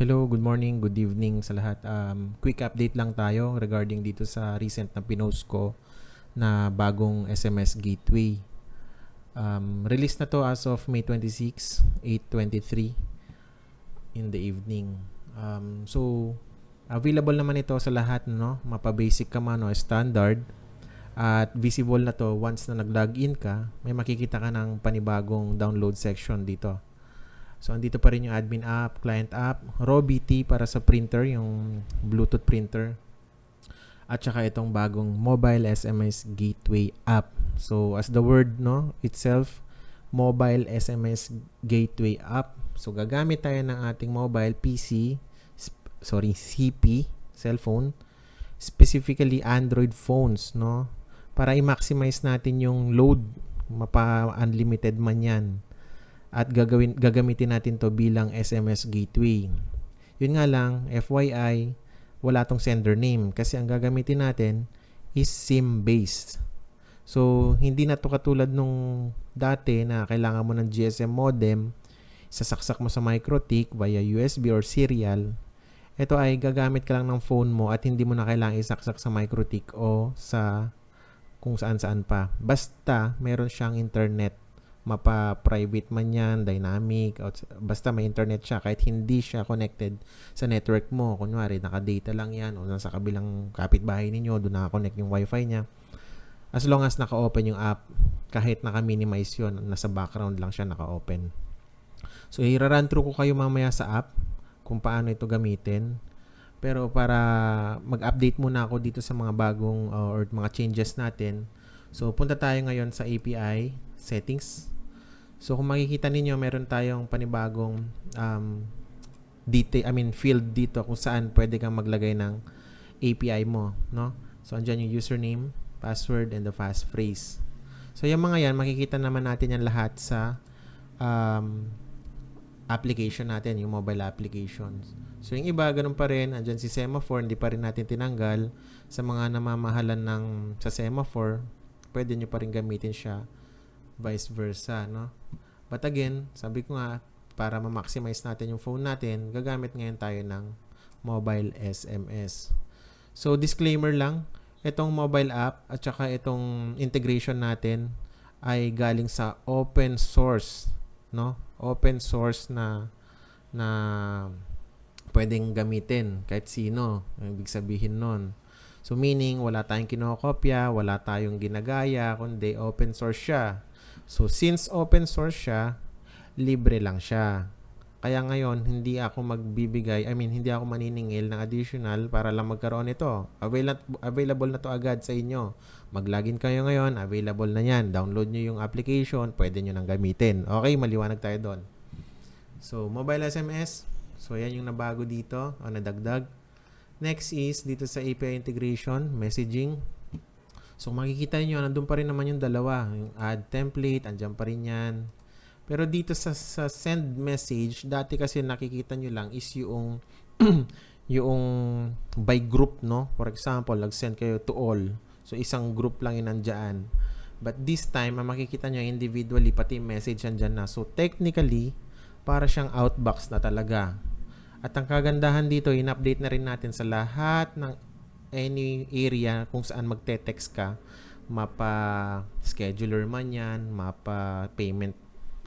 Hello, good morning, good evening sa lahat. Quick update lang tayo regarding dito sa recent na pinost ko na bagong SMS gateway. Release na to as of May 26, 8:23 in the evening. So, available naman ito sa lahat, no? Mapa-basic ka man o standard. At visible na to once na nag-login ka, may makikita ka ng panibagong download section dito. So, andito pa rin yung admin app, client app, raw BT para sa printer, yung Bluetooth printer. At saka itong bagong mobile SMS gateway app. So, as the word itself, mobile SMS gateway app. So, gagamit tayo ng ating mobile CP, cellphone, specifically Android phones, no? Para i-maximize natin yung load, mapa-unlimited man yan. At gagamitin natin to bilang SMS gateway. Yun nga lang, FYI, wala tong sender name kasi ang gagamitin natin is SIM-based. So, hindi na to katulad nung dati na kailangan mo ng GSM modem, sasaksak mo sa MikroTik via USB or serial. Ito ay gagamit ka lang ng phone mo at hindi mo na kailangan isaksak sa MikroTik o sa kung saan-saan pa. Basta meron siyang internet, mapa-private man yan, dynamic, basta may internet siya kahit hindi siya connected sa network mo. Kunwari, naka-data lang yan o nasa kabilang kapitbahay ninyo, doon naka-connect yung wifi niya. As long as naka-open yung app, kahit naka-minimize yun, nasa background lang siya naka-open. So, i-run through ko kayo mamaya sa app kung paano ito gamitin. Pero para mag-update muna ako dito sa mga bagong or mga changes natin. So, punta tayo ngayon sa API settings. So, kung makikita ninyo, meron tayong panibagong field dito kung saan pwede kang maglagay ng API mo, no? So, andyan yung username, password, and the passphrase. So, yung mga yan, makikita naman natin yan lahat sa application natin, yung mobile applications. So, yung iba, ganun pa rin. Andyan si semaphore, hindi pa rin natin tinanggal. Sa mga namamahalan sa semaphore, pwede nyo pa rin gamitin siya. Vice versa, no? But again, sabi ko nga, para ma-maximize natin yung phone natin, gagamit ngayon tayo ng mobile SMS. So, disclaimer lang, itong mobile app at saka itong integration natin ay galing sa open source, no? Open source na pwedeng gamitin kahit sino. Ang ibig sabihin nun. So, meaning, wala tayong kinokopya, wala tayong ginagaya, kundi open source siya. So, since open source siya, libre lang siya. Kaya ngayon, hindi ako maniningil ng additional para lang magkaroon ito. Available na to agad sa inyo. Mag-login kayo ngayon, available na yan. Download nyo yung application, pwede nyo nang gamitin. Okay, maliwanag tayo doon. So, mobile SMS. So, yan yung nabago dito, o nadagdag. Next is, dito sa API integration, messaging. So, makikita nyo, nandun pa rin naman yung dalawa. Yung add template, andyan pa rin yan. Pero dito sa send message, dati kasi nakikita nyo lang is yung yung by group, no? For example, nag-send kayo to all. So, isang group lang yun nandyan. But this time, makikita nyo individually, pati message andyan na. So, technically, para siyang outbox na talaga. At ang kagandahan dito, in-update na rin natin sa lahat ng any area kung saan magte-text ka, mapa-scheduler man yan, mapa-payment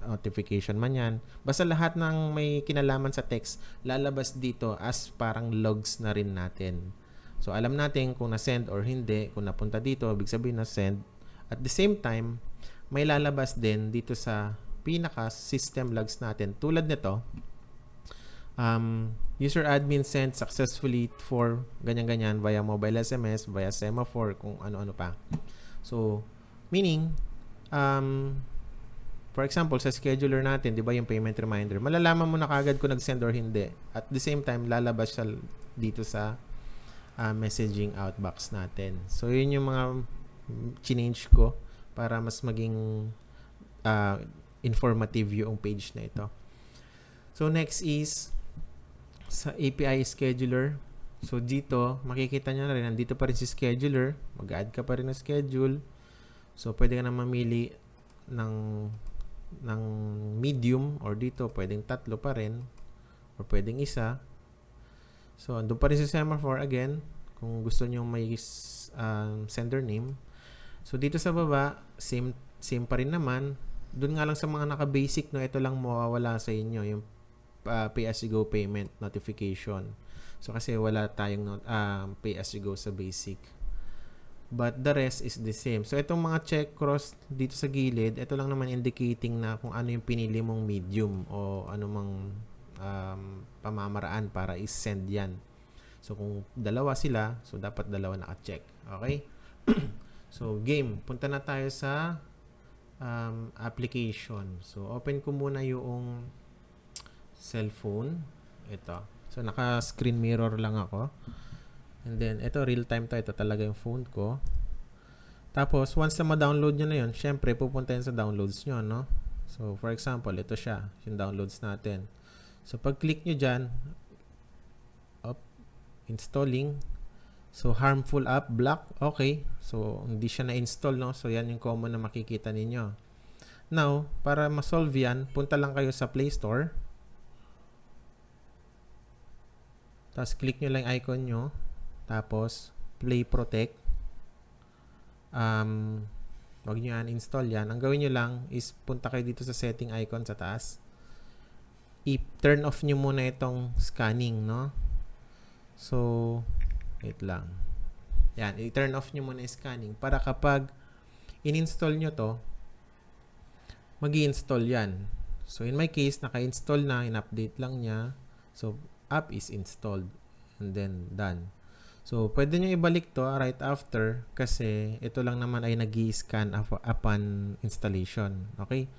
notification man yan. Basta lahat ng may kinalaman sa text, lalabas dito as parang logs na rin natin. So, alam natin kung na-send or hindi. Kung napunta dito, ibig sabihin na-send. At the same time, may lalabas din dito sa pinaka-system logs natin. Tulad nito, user admin sent successfully for ganyan-ganyan via mobile SMS, via semaphore, kung ano-ano pa. So, meaning, for example, sa scheduler natin, di ba yung payment reminder, malalaman mo na kagad kung nag-send or hindi. At the same time, lalabas siya dito sa messaging outbox natin. So, yun yung mga change ko para mas maging informative yung page na ito. So, next is sa API scheduler. So, dito, makikita nyo na rin, nandito pa rin si scheduler. Mag-add ka pa rin ng schedule. So, pwede ka na mamili ng medium or dito, pwedeng tatlo pa rin or pwedeng isa. So, andun pa rin si semaphore again. Kung gusto nyo may sender name. So, dito sa baba, same pa rin naman. Doon nga lang sa mga naka-basic, no, ito lang mawawala sa inyo, yung pay-as-you-go payment notification. So, kasi wala tayong pay-as-you-go sa basic. But the rest is the same. So, itong mga check cross dito sa gilid, ito lang naman indicating na kung ano yung pinili mong medium o anumang pamamaraan para i-send yan. So, kung dalawa sila, so dapat dalawa naka-check. Okay? So, game. Punta na tayo sa application. So, open ko muna yung cellphone. Ito. So, naka-screen mirror lang ako. And then, ito, real time to. Ito talaga yung phone ko. Tapos, once na ma-download nyo na yun, syempre, pupunta yun sa downloads nyo, no? So, for example, ito siya. Yung downloads natin. So, pag-click nyo dyan, installing. So, harmful app, block. Okay. So, hindi siya na-install, no? So, yan yung common na makikita ninyo. Now, para ma-solve yan, punta lang kayo sa Play Store. Tapos, click nyo lang yung icon nyo. Tapos, Play Protect. Wag nyo yan, install yan. Ang gawin nyo lang is punta kayo dito sa setting icon sa taas. I-turn off nyo muna itong scanning, no? So, wait lang. Yan, i-turn off nyo muna yung scanning para kapag in-install nyo to, mag-i-install yan. So, in my case, naka-install na, in-update lang niya. So, app is installed and then done. So, pwede nyo ibalik to right after kasi ito lang naman ay nag-i-scan upon installation. Okay?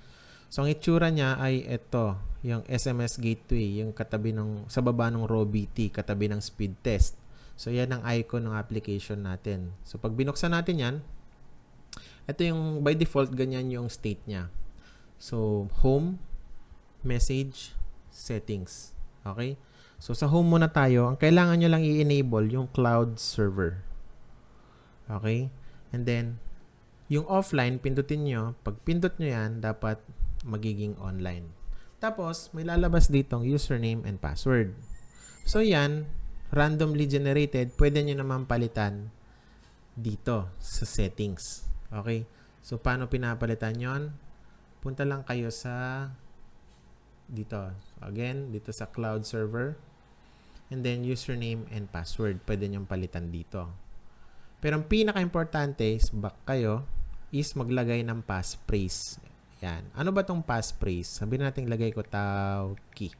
So, ang itsura niya ay ito, yung SMS gateway, yung katabi ng, sa baba ng RawBT, katabi ng speed test. So, yan ang icon ng application natin. So, pag binuksan natin yan, ito yung, by default, ganyan yung state niya. So, home, message, settings. Okay? So, sa home muna tayo. Ang kailangan nyo lang i-enable yung cloud server. Okay? And then, yung offline, pindutin nyo. Pag pindot nyo yan, dapat magiging online. Tapos, may lalabas ditong username and password. So, yan, randomly generated. Pwede nyo naman palitan dito sa settings. Okay? So, paano pinapalitan yon? Punta lang kayo sa dito. Again, dito sa cloud server. And then, username and password. Pwede nyong palitan dito. Pero ang pinaka-importante is back kayo is maglagay ng passphrase. Yan. Ano ba tong passphrase? Sabihin natin lagay ko Tauki.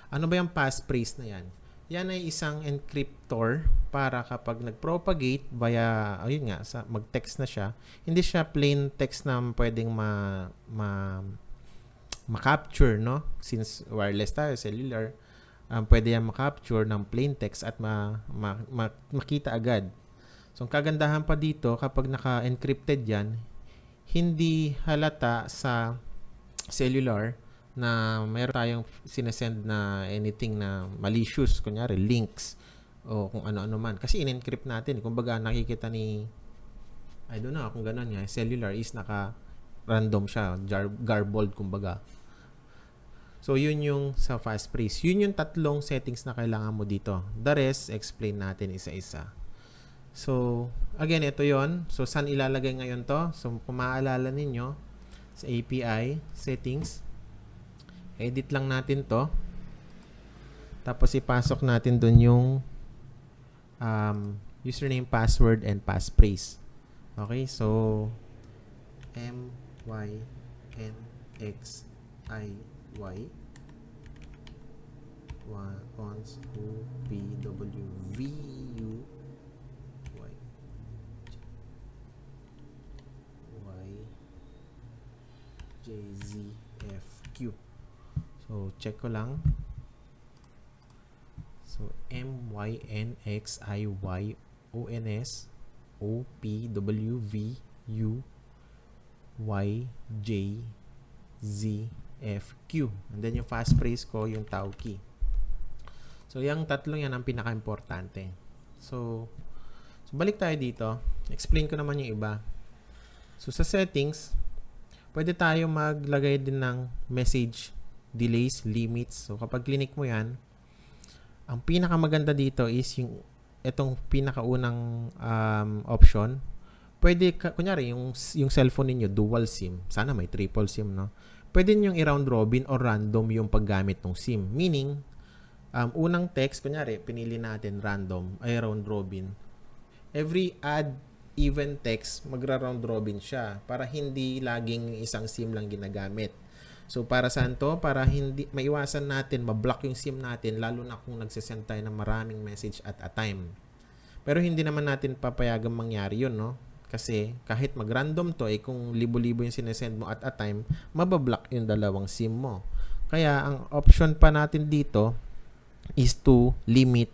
Ano ba yung passphrase na yan? Yan ay isang encryptor para kapag nag-propagate via, ayun nga, mag-text na siya, hindi siya plain text na pwedeng ma-capture, no? Since wireless tayo, cellular, pwede yan ma-capture ng plain text at makita agad. So, ang kagandahan pa dito, kapag naka-encrypted yan, hindi halata sa cellular na mayroon tayong sinesend na anything na malicious, kunyari links o kung ano-ano man. Kasi in-encrypt natin. Kumbaga, nakikita ni, I don't know, kung gano'n nga, cellular is naka-random siya, garbled, kumbaga. So, yun yung sa passphrase. Yun yung tatlong settings na kailangan mo dito. The rest, explain natin isa-isa. So, again, ito yon. So, saan ilalagay ngayon to? So, kung maaalala ninyo, sa API, settings, edit lang natin to. Tapos, ipasok natin dun yung username, password, and passphrase. Okay? So, MYNXIY wants to PWVU JZFQ. So, check ko lang. So, MYNXIYONSOPWVUYJZFQ. And then, yung passphrase ko, yung Tauki. So, yung tatlong yan ang pinaka-importante. So, balik tayo dito. Explain ko naman yung iba. So, sa settings, pwede tayo maglagay din ng message delays, limits. So, kapag clinic mo yan, Ang pinakamaganda dito is itong pinakaunang option. Pwede, kunyari, yung cellphone ninyo, dual SIM. Sana may triple SIM, no? Pwede nyo i-round robin or random yung paggamit ng SIM. Meaning, unang text, kunyari, pinili natin random, ay round robin. Every add even text, magra-round robin siya para hindi laging isang SIM lang ginagamit. So, para saan to? Para hindi maiwasan natin, ma-block yung SIM natin, lalo na kung nagsisend tayo ng maraming message at a time. Pero hindi naman natin papayagang mangyari yun, no? Kasi kahit mag-random to, kung libo-libo yung sinesend mo at a time, mabablock yung dalawang SIM mo. Kaya, ang option pa natin dito is to limit,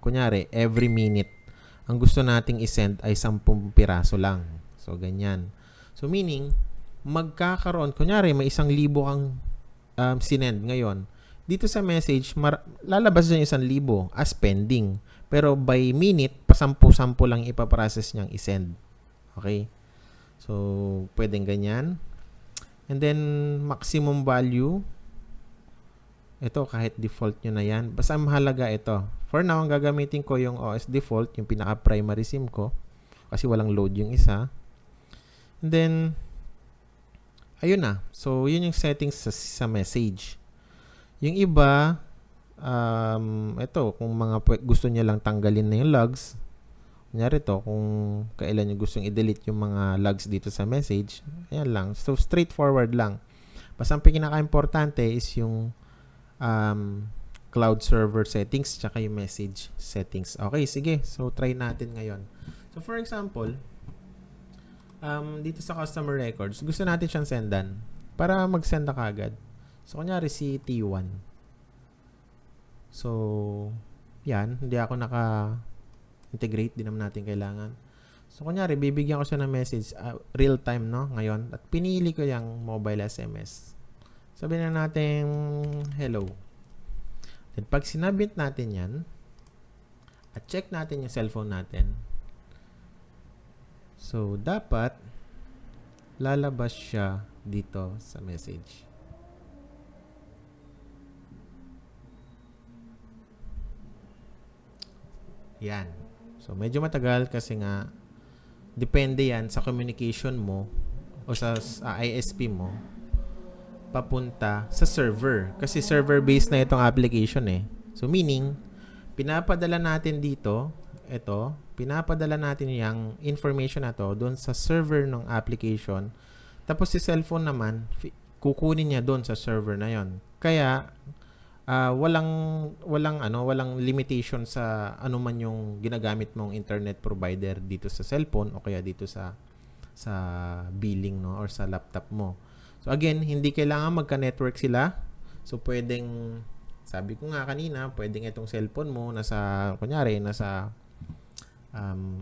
kunyari, every minute. Ang gusto nating isend ay 10 piraso lang. So, ganyan. So, meaning, magkakaroon, kunyari, may 1,000 kang sinend ngayon. Dito sa message, lalabas dyan 1,000 as pending. Pero by minute, pa-10 lang ipaprocess niyang isend. Okay? So, pwedeng ganyan. And then, maximum value. Ito, kahit default nyo na yan. Basta mahalaga ito. For now, ang gagamitin ko yung OS default, yung pinaka-primary SIM ko. Kasi walang load yung isa. And then, ayun na. So, yun yung settings sa message. Yung iba, ito, kung gusto niya lang tanggalin na yung logs, kunyari to, kung kailan nyo gustong i-delete yung mga logs dito sa message, ayan lang. So, straightforward lang. Basta ang pinaka-importante is yung cloud server settings tsaka yung message settings. Okay, sige. So, try natin ngayon. So, for example, dito sa customer records, gusto natin siyang sendan para mag-send na kagad. So, kunyari si T1. So, yan. Hindi ako naka-integrate. Di naman natin kailangan. So, kunyari, bibigyan ko siya ng message real time, no? Ngayon. At pinili ko yung mobile SMS. Sabihin na natin, hello. Then, pag sinabit natin yan, at check natin yung cellphone natin, so, dapat lalabas siya dito sa message. Yan. So, medyo matagal kasi nga depende yan sa communication mo o sa ISP mo papunta sa server. Kasi server-based na itong application eh. So, meaning, pinapadala natin dito, pinapadala natin yung information na to doon sa server ng application. Tapos si cellphone naman, kukunin niya doon sa server na yon. Kaya walang limitation sa ano man yung ginagamit mong internet provider dito sa cellphone o kaya dito sa billing, no, or sa laptop mo. So again, hindi kailangan magka-network sila. So pwedeng, sabi ko nga kanina, pwedeng itong cellphone mo nasa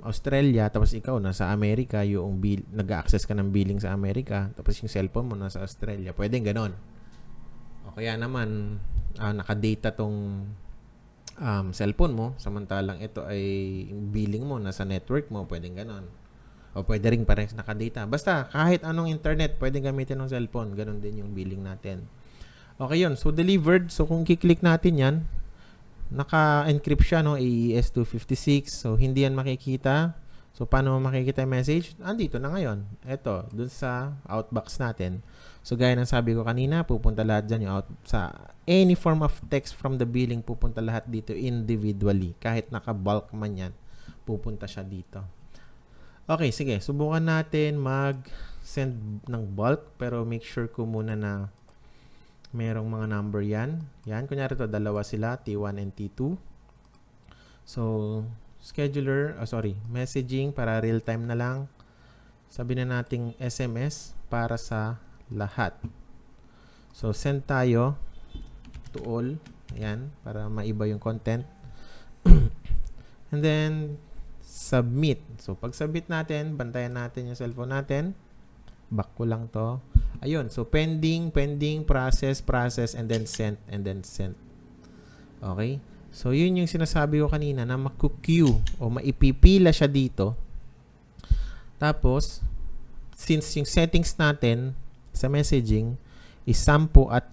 Australia, tapos ikaw nasa Amerika, yung nag-access ka ng billing sa Amerika, tapos yung cellphone mo nasa Australia. Pwedeng ganon. O kaya naman, naka-data tong cellphone mo, samantalang ito ay billing mo nasa network mo, pwedeng ganon. O pwede rin parehas naka-data. Basta, kahit anong internet, pwedeng gamitin ng cellphone. Ganon din yung billing natin. Okay yun. So, delivered. So, kung kiklik natin yan, naka-encrypt siya, no? AES 256. So, hindi yan makikita. So, paano makikita yung message? Andito na ngayon. Ito, dun sa outbox natin. So, gaya ng sabi ko kanina, pupunta lahat dyan yung sa any form of text from the billing, pupunta lahat dito individually. Kahit naka-bulk man yan, pupunta siya dito. Okay, sige. Subukan natin mag-send ng bulk, pero make sure ko muna na merong mga number yan. Yan, kunyari to, dalawa sila, T1 and T2. So, messaging para real time na lang. Sabi na nating SMS para sa lahat. So, send tayo to all. Ayan, para maiba yung content. And then, submit. So, pag submit natin, bantayan natin yung cellphone natin. Back ko lang to. Ayun. So, pending, process, and then send. Okay? So, yun yung sinasabi ko kanina na maku-queue o maipipila siya dito. Tapos, since yung settings natin sa messaging is 10 at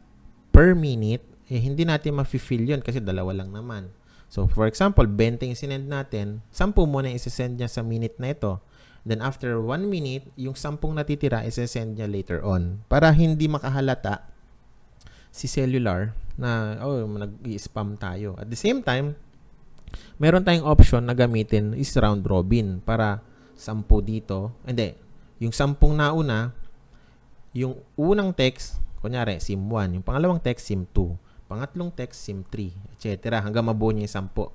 per minute, hindi natin ma-fill yun kasi dalawa lang naman. So, for example, 20 yung sinend natin, 10 muna yung isesend niya sa minute na ito. Then, after 1 minute, yung 10 natitira, isesend niya later on. Para hindi makahalata si cellular na, nag-i-spam tayo. At the same time, meron tayong option na gamitin is round robin para 10 dito. Hindi. Yung 10 nauna, yung unang text, kunyari, SIM 1. Yung pangalawang text, SIM 2. Pangatlong text, SIM 3, etc. Hanggang mabuo niya yung 10.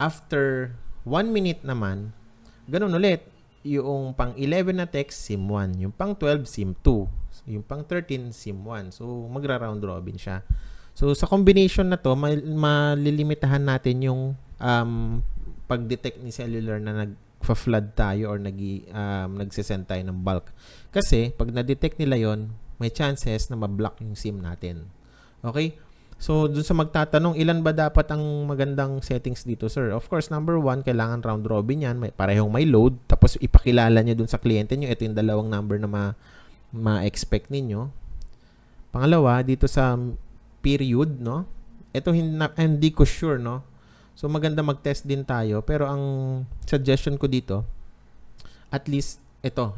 After 1 minute naman, ganun ulit. Yung pang 11 na text, SIM 1. Yung pang 12, SIM 2. Yung pang 13, SIM 1. So, magra-round robin siya. So, sa combination na to, malilimitahan natin yung pag-detect ni cellular na nag-flood tayo or nagsisend tayo ng bulk. Kasi, pag na-detect nila yon, may chances na ma-block yung SIM natin. Okay? So, dun sa magtatanong, ilan ba dapat ang magandang settings dito, sir? Of course, number 1, kailangan round robin yan. Parehong may load. Tapos, ipakilala nyo dun sa kliyente nyo. Ito yung dalawang number na ma-expect ninyo. Pangalawa, dito sa period, no? Ito hindi ko sure, no? So, maganda mag-test din tayo. Pero, ang suggestion ko dito, at least, ito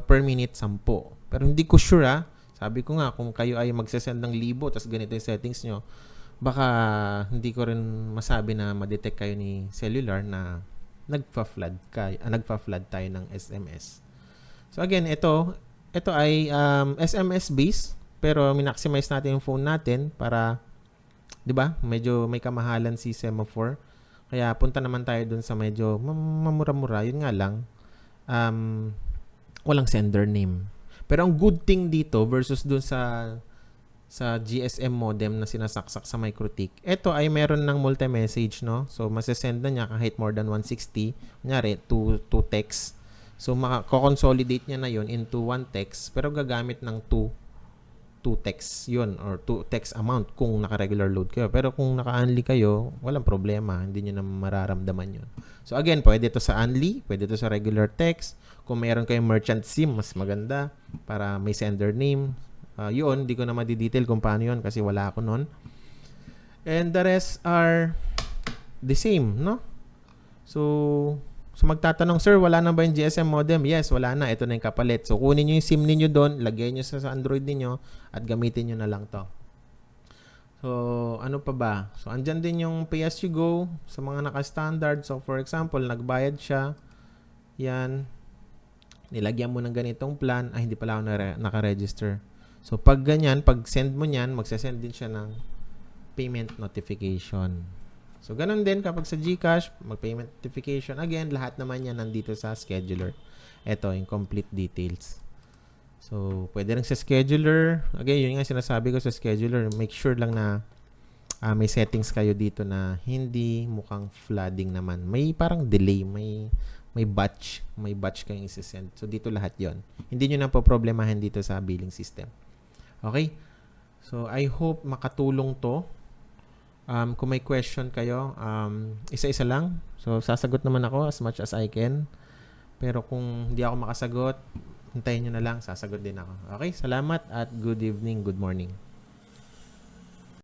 per minute, 10. Pero, hindi ko sure, Sabi ko nga, kung kayo ay magsasend ng 1,000 tapos ganito yung settings nyo, baka hindi ko rin masabi na ma-detect kayo ni cellular na nagfa-flood tayo ng SMS. So again, ito ay SMS based, pero minaximize natin yung phone natin para, 'di ba? Medyo may kamahalan si Semaphore. Kaya punta naman tayo dun sa medyo mamura-mura. Yun nga lang, walang sender name. Pero ang good thing dito versus dun sa GSM modem na sinasaksak sa MikroTik, ito ay meron ng multi-message, no? So, masasend na niya kahit more than 160. Kunyari, 2 texts. So, makakonsolidate niya na yun into 1 text, pero gagamit ng 2 texts yun, or 2 text amount kung naka-regular load kayo. Pero kung naka-unli kayo, walang problema. Hindi nyo na mararamdaman yun. So, again, pwede ito sa unli, pwede ito sa regular text. Kung mayroon kayong merchant SIM, mas maganda para may sender name. Yun, di ko na madidetail kung paano yun kasi wala ako nun. And the rest are the same, no? So magtatanong, sir, wala na ba yung GSM modem? Yes, wala na. Ito na yung kapalit. So, kunin nyo yung SIM ninyo doon, lagay nyo sa Android ninyo, at gamitin nyo na lang to. So, ano pa ba? So, andyan din yung pay as you go sa mga naka-standard. So, for example, nagbayad siya. Yan. Nilagyan mo ng ganitong plan. Hindi pala ako naka-register. So, pag ganyan, pag send mo niyan, magsasend din siya ng payment notification. So, ganun din kapag sa GCash, mag-payment notification. Again, lahat naman yan nandito sa scheduler. Ito, yung complete details. So, pwede rin sa scheduler. Again, yun nga sinasabi ko sa scheduler. Make sure lang na may settings kayo dito na hindi mukhang flooding naman. May parang delay, may batch kayong isi-send. So, dito lahat yon. Hindi nyo na po problemahin dito sa billing system. Okay? So, I hope makatulong to. Kung may question kayo, isa-isa lang. So, sasagot naman ako as much as I can. Pero kung hindi ako makasagot, hintayin nyo na lang, sasagot din ako. Okay? Salamat at good evening, good morning.